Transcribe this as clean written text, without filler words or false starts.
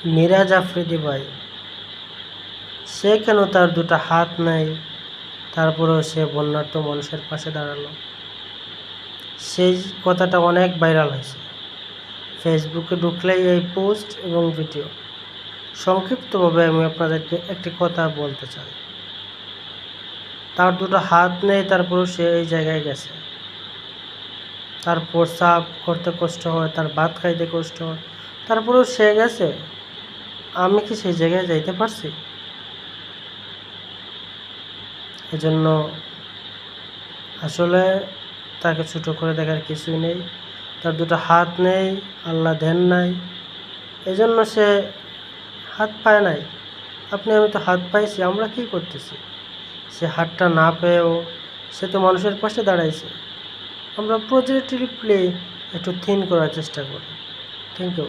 মিরাজ আফ্রিদি ভাই, সে কেন তার দুটো হাত নাই, তারপরেও সে বন্যার্ত মানুষের পাশে দাঁড়ালো? সেই কথাটা অনেক ভাইরাল হয়েছে। ফেসবুকে ঢুকলেই এই পোস্ট এবং ভিডিও। সংক্ষিপ্তভাবে আমি আপনাদেরকে একটি কথা বলতে চাই। তার দুটো হাত নেই, তারপরেও সে এই জায়গায় গেছে। তার প্রস্রাব করতে কষ্ট হয়, তার ভাত খাইতে কষ্ট হয়, তারপরেও সে গেছে। আমি কি সেই জায়গায় যাইতে পারছি? এজন্য আসলে তাকে ছোট করে দেখার কিছুই নেই। তার দুটো হাত নেই, আল্লাহ দেন নাই, এজন্য সে হাত পায় নাই। আপনি আমি তো হাত পাইছি, আমরা কি করতেছি? সে হাতটা না পেয়েও সে তো মানুষের পাশে দাঁড়াইছে। আমরা পজিটিভলি একটু থিঙ্ক করার চেষ্টা করি। Thank you.